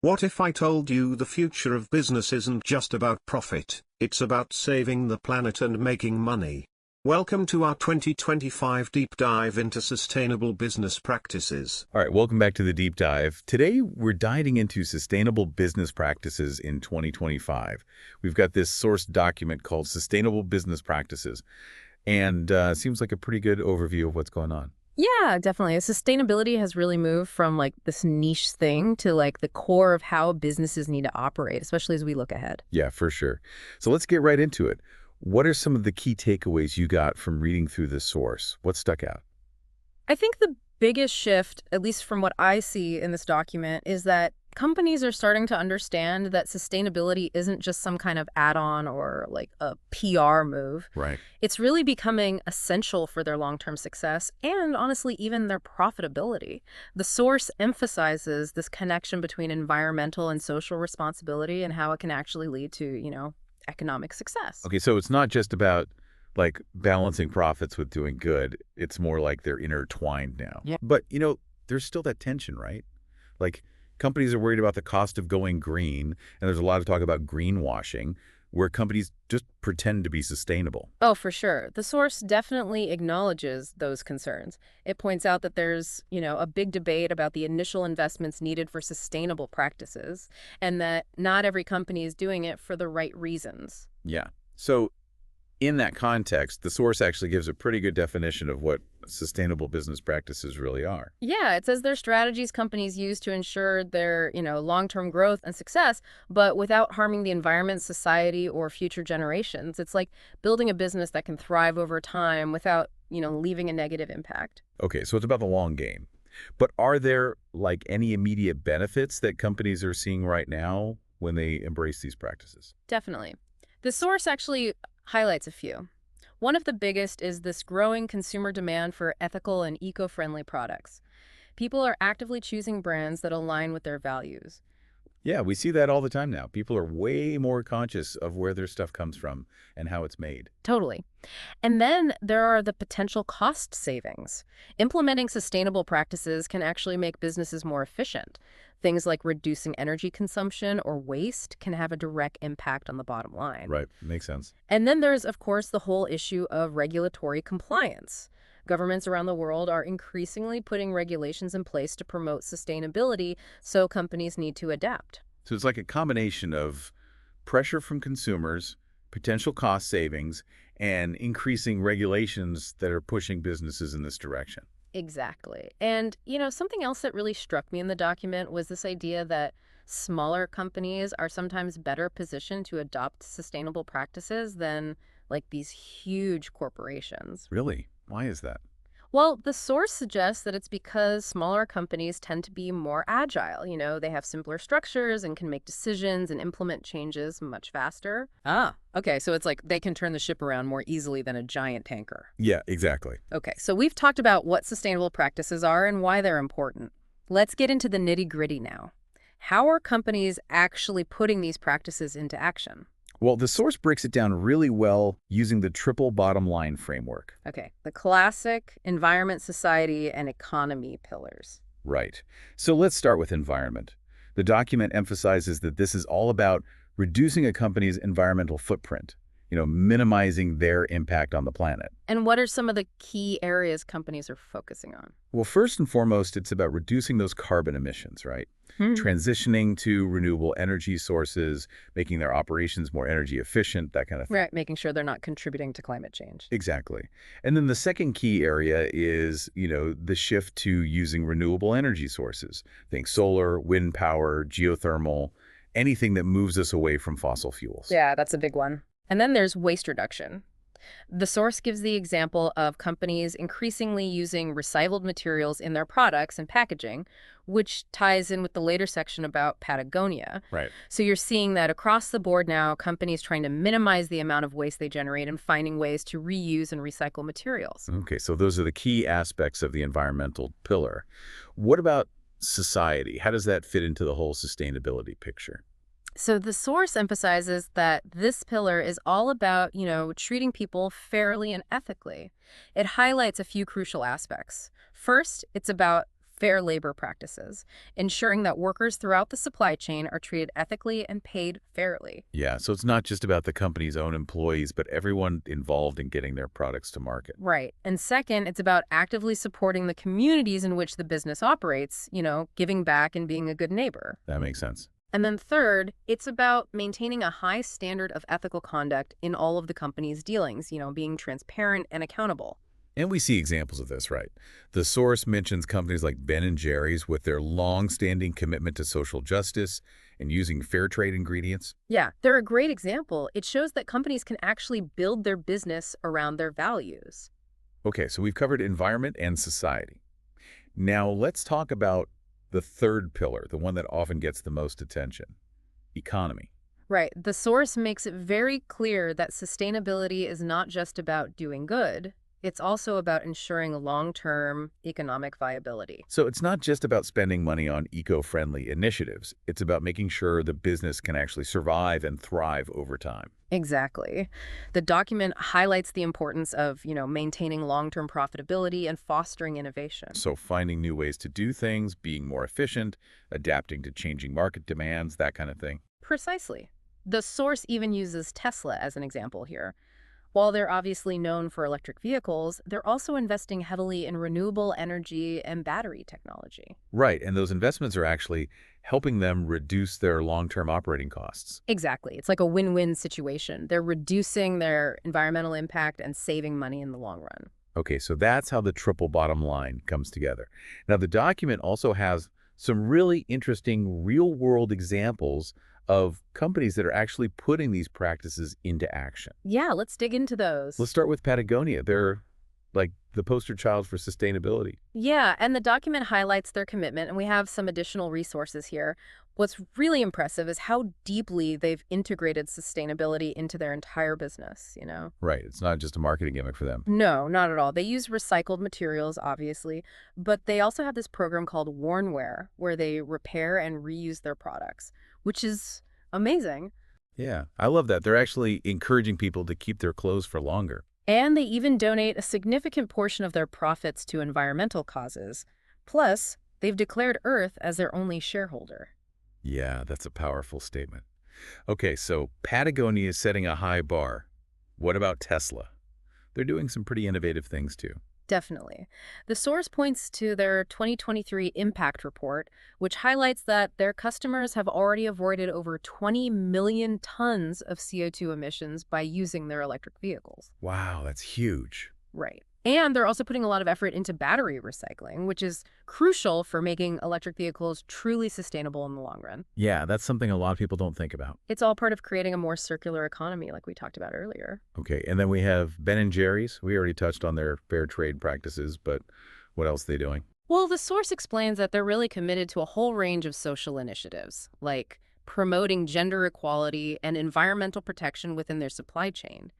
What if I told you the future of business isn't just about profit, it's about saving the planet and making money? Welcome to our 2025 deep dive into sustainable business practices. All right, welcome back to the deep dive. Today, we're diving into sustainable business practices in 2025. We've got this source document called Sustainable Business Practices, and seems like a pretty good overview of what's going on. Yeah, definitely. Sustainability has really moved from this niche thing to the core of how businesses need to operate, especially as we look ahead. Yeah, for sure. So let's get right into it. What are some of the key takeaways you got from reading through this source? What stuck out? I think the biggest shift, at least from what I see in this document, is that companies are starting to understand that sustainability isn't just some kind of add-on or a PR move. Right. It's really becoming essential for their long-term success and honestly even their profitability. The source emphasizes this connection between environmental and social responsibility and how it can actually lead to, economic success. Okay, so it's not just about balancing profits with doing good. It's more like they're intertwined now. Yeah. But, there's still that tension, right? Companies are worried about the cost of going green, and there's a lot of talk about greenwashing, where companies just pretend to be sustainable. Oh, for sure. The source definitely acknowledges those concerns. It points out that there's, a big debate about the initial investments needed for sustainable practices, and that not every company is doing it for the right reasons. Yeah. So in that context, the source actually gives a pretty good definition of what sustainable business practices really are. Yeah, it says they're strategies companies use to ensure their, long-term growth and success, but without harming the environment, society, or future generations. It's like building a business that can thrive over time without, leaving a negative impact. Okay, so it's about the long game. But are there any immediate benefits that companies are seeing right now when they embrace these practices? Definitely. The source actually highlights a few. One of the biggest is this growing consumer demand for ethical and eco-friendly products. People are actively choosing brands that align with their values. Yeah, we see that all the time now. People are way more conscious of where their stuff comes from and how it's made. Totally. And then there are the potential cost savings. Implementing sustainable practices can actually make businesses more efficient. Things like reducing energy consumption or waste can have a direct impact on the bottom line. Right, makes sense. And then there's, of course, the whole issue of regulatory compliance. Governments around the world are increasingly putting regulations in place to promote sustainability, so companies need to adapt. So it's like a combination of pressure from consumers, potential cost savings, and increasing regulations that are pushing businesses in this direction. Exactly. And, something else that really struck me in the document was this idea that smaller companies are sometimes better positioned to adopt sustainable practices than these huge corporations. Really? Why is that? Well, the source suggests that it's because smaller companies tend to be more agile. They have simpler structures and can make decisions and implement changes much faster. Ah, okay. So it's like they can turn the ship around more easily than a giant tanker. Yeah, exactly. Okay, so we've talked about what sustainable practices are and why they're important. Let's get into the nitty-gritty now. How are companies actually putting these practices into action? Well, the source breaks it down really well using the triple bottom line framework. Okay, the classic environment, society, and economy pillars. Right. So let's start with environment. The document emphasizes that this is all about reducing a company's environmental footprint, minimizing their impact on the planet. And what are some of the key areas companies are focusing on? Well, first and foremost, it's about reducing those carbon emissions, right? Transitioning to renewable energy sources, making their operations more energy efficient, that kind of thing. Right, making sure they're not contributing to climate change. Exactly. And then the second key area is, the shift to using renewable energy sources. Think solar, wind power, geothermal, anything that moves us away from fossil fuels. Yeah, that's a big one. And then there's waste reduction. The source gives the example of companies increasingly using recycled materials in their products and packaging, which ties in with the later section about Patagonia. Right. So you're seeing that across the board now, companies trying to minimize the amount of waste they generate and finding ways to reuse and recycle materials. Okay, so those are the key aspects of the environmental pillar. What about society? How does that fit into the whole sustainability picture? So the source emphasizes that this pillar is all about, treating people fairly and ethically. It highlights a few crucial aspects. First, it's about fair labor practices, ensuring that workers throughout the supply chain are treated ethically and paid fairly. Yeah, so it's not just about the company's own employees, but everyone involved in getting their products to market. Right. And second, it's about actively supporting the communities in which the business operates, giving back and being a good neighbor. That makes sense. And then third, it's about maintaining a high standard of ethical conduct in all of the company's dealings, being transparent and accountable. And we see examples of this, right? The source mentions companies like Ben & Jerry's with their long-standing commitment to social justice and using fair trade ingredients. Yeah, they're a great example. It shows that companies can actually build their business around their values. Okay, so we've covered environment and society. Now let's talk about the third pillar, the one that often gets the most attention, economy. Right. The source makes it very clear that sustainability is not just about doing good. It's also about ensuring long-term economic viability. So it's not just about spending money on eco-friendly initiatives. It's about making sure the business can actually survive and thrive over time. Exactly. The document highlights the importance of, maintaining long-term profitability and fostering innovation. So finding new ways to do things, being more efficient, adapting to changing market demands, that kind of thing. Precisely. The source even uses Tesla as an example here. While they're obviously known for electric vehicles, they're also investing heavily in renewable energy and battery technology. Right, and those investments are actually helping them reduce their long-term operating costs. Exactly. It's like a win-win situation. They're reducing their environmental impact and saving money in the long run. Okay, so that's how the triple bottom line comes together. Now, the document also has some really interesting real-world examples of companies that are actually putting these practices into action. Yeah, let's dig into those. Let's start with Patagonia. They're like the poster child for sustainability. Yeah, and the document highlights their commitment, and we have some additional resources here. What's really impressive is how deeply they've integrated sustainability into their entire business. Right. It's not just a marketing gimmick for them. No, not at all. They use recycled materials, obviously, but they also have this program called Wornwear, where they repair and reuse their products, which is amazing. Yeah, I love that. They're actually encouraging people to keep their clothes for longer. And they even donate a significant portion of their profits to environmental causes. Plus, they've declared Earth as their only shareholder. Yeah, that's a powerful statement. Okay, so Patagonia is setting a high bar. What about Tesla? They're doing some pretty innovative things too. Definitely. The source points to their 2023 impact report, which highlights that their customers have already avoided over 20 million tons of CO2 emissions by using their electric vehicles. Wow, that's huge. Right. And they're also putting a lot of effort into battery recycling, which is crucial for making electric vehicles truly sustainable in the long run. Yeah, that's something a lot of people don't think about. It's all part of creating a more circular economy, like we talked about earlier. Okay, and then we have Ben & Jerry's. We already touched on their fair trade practices, but what else are they doing? Well, the source explains that they're really committed to a whole range of social initiatives, like promoting gender equality and environmental protection within their supply chain.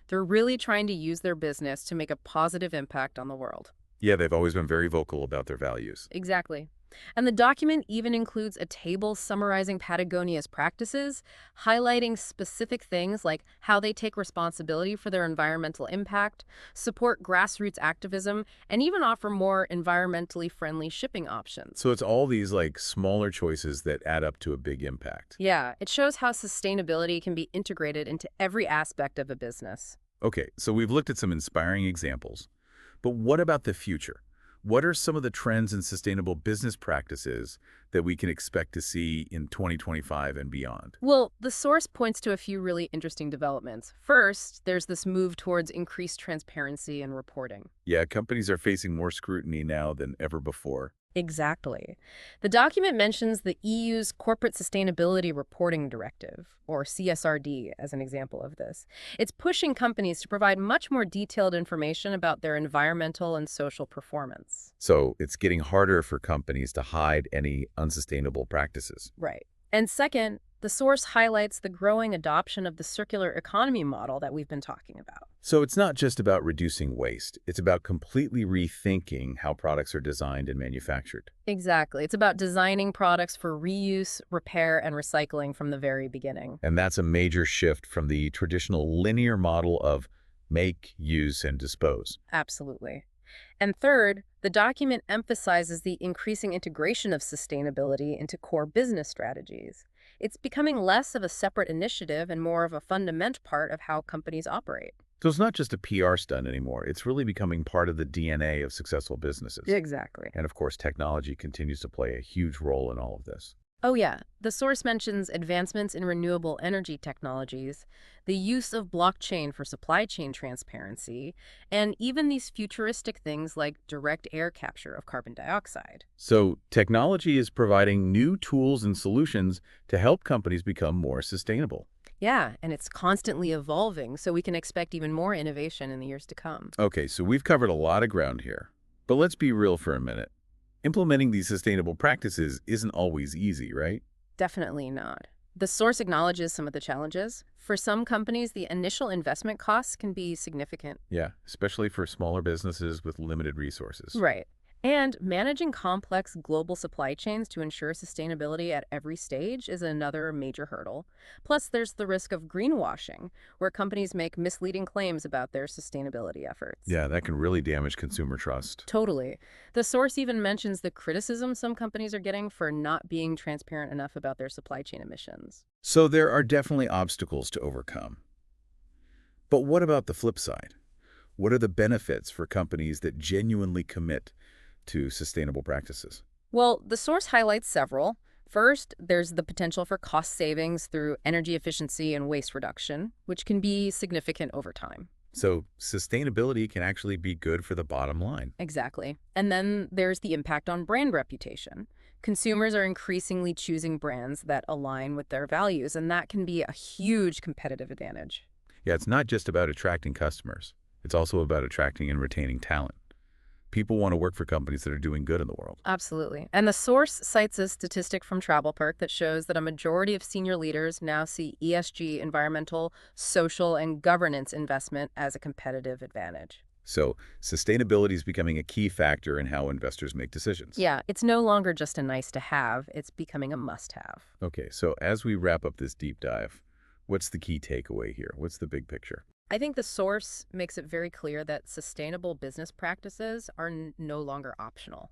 They're really trying to use their business to make a positive impact on the world. Yeah, they've always been very vocal about their values. Exactly. And the document even includes a table summarizing Patagonia's practices, highlighting specific things like how they take responsibility for their environmental impact, support grassroots activism, and even offer more environmentally friendly shipping options. So it's all these like smaller choices that add up to a big impact. Yeah, it shows how sustainability can be integrated into every aspect of a business. Okay, so we've looked at some inspiring examples, but what about the future? What are some of the trends in sustainable business practices that we can expect to see in 2025 and beyond? Well, the source points to a few really interesting developments. First, there's this move towards increased transparency and reporting. Yeah, companies are facing more scrutiny now than ever before. Exactly. The document mentions the EU's Corporate Sustainability Reporting Directive, or CSRD, as an example of this. It's pushing companies to provide much more detailed information about their environmental and social performance. So it's getting harder for companies to hide any unsustainable practices. Right. And second, the source highlights the growing adoption of the circular economy model that we've been talking about. So it's not just about reducing waste. It's about completely rethinking how products are designed and manufactured. Exactly. It's about designing products for reuse, repair, and recycling from the very beginning. And that's a major shift from the traditional linear model of make, use, and dispose. Absolutely. And third, the document emphasizes the increasing integration of sustainability into core business strategies. It's becoming less of a separate initiative and more of a fundamental part of how companies operate. So it's not just a PR stunt anymore. It's really becoming part of the DNA of successful businesses. Exactly. And of course, technology continues to play a huge role in all of this. Oh yeah, the source mentions advancements in renewable energy technologies, the use of blockchain for supply chain transparency, and even these futuristic things like direct air capture of carbon dioxide. So technology is providing new tools and solutions to help companies become more sustainable. Yeah, and it's constantly evolving, so we can expect even more innovation in the years to come. Okay, so we've covered a lot of ground here. But let's be real for a minute. Implementing these sustainable practices isn't always easy, right? Definitely not. The source acknowledges some of the challenges. For some companies, the initial investment costs can be significant. Yeah, especially for smaller businesses with limited resources. Right. And managing complex global supply chains to ensure sustainability at every stage is another major hurdle. Plus, there's the risk of greenwashing, where companies make misleading claims about their sustainability efforts. Yeah, that can really damage consumer trust. Totally. The source even mentions the criticism some companies are getting for not being transparent enough about their supply chain emissions. So there are definitely obstacles to overcome. But what about the flip side? What are the benefits for companies that genuinely commit to sustainable practices? Well, the source highlights several. First, there's the potential for cost savings through energy efficiency and waste reduction, which can be significant over time. So sustainability can actually be good for the bottom line. Exactly. And then there's the impact on brand reputation. Consumers are increasingly choosing brands that align with their values, and that can be a huge competitive advantage. Yeah, it's not just about attracting customers. It's also about attracting and retaining talent. People want to work for companies that are doing good in the world. Absolutely. And the source cites a statistic from TravelPerk that shows that a majority of senior leaders now see ESG, environmental, social, and governance investment as a competitive advantage. So sustainability is becoming a key factor in how investors make decisions. Yeah, it's no longer just a nice to have, it's becoming a must have. Okay, so as we wrap up this deep dive, what's the key takeaway here? What's the big picture? I think the source makes it very clear that sustainable business practices are no longer optional.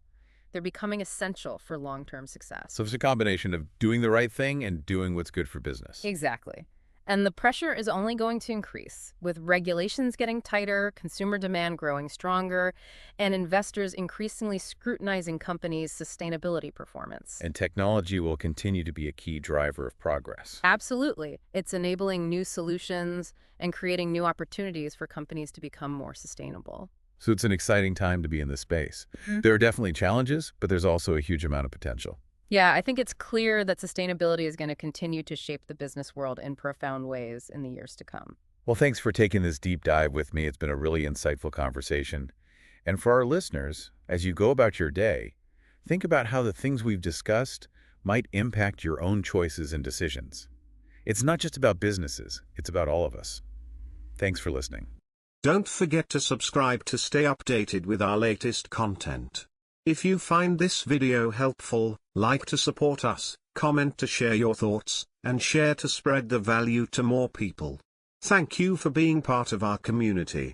They're becoming essential for long-term success. So it's a combination of doing the right thing and doing what's good for business. Exactly. And the pressure is only going to increase, with regulations getting tighter, consumer demand growing stronger, and investors increasingly scrutinizing companies' sustainability performance. And technology will continue to be a key driver of progress. Absolutely. It's enabling new solutions and creating new opportunities for companies to become more sustainable. So it's an exciting time to be in this space. There are definitely challenges, but there's also a huge amount of potential. Yeah, I think it's clear that sustainability is going to continue to shape the business world in profound ways in the years to come. Well, thanks for taking this deep dive with me. It's been a really insightful conversation. And for our listeners, as you go about your day, think about how the things we've discussed might impact your own choices and decisions. It's not just about businesses, it's about all of us. Thanks for listening. Don't forget to subscribe to stay updated with our latest content. If you find this video helpful, like to support us, comment to share your thoughts, and share to spread the value to more people. Thank you for being part of our community.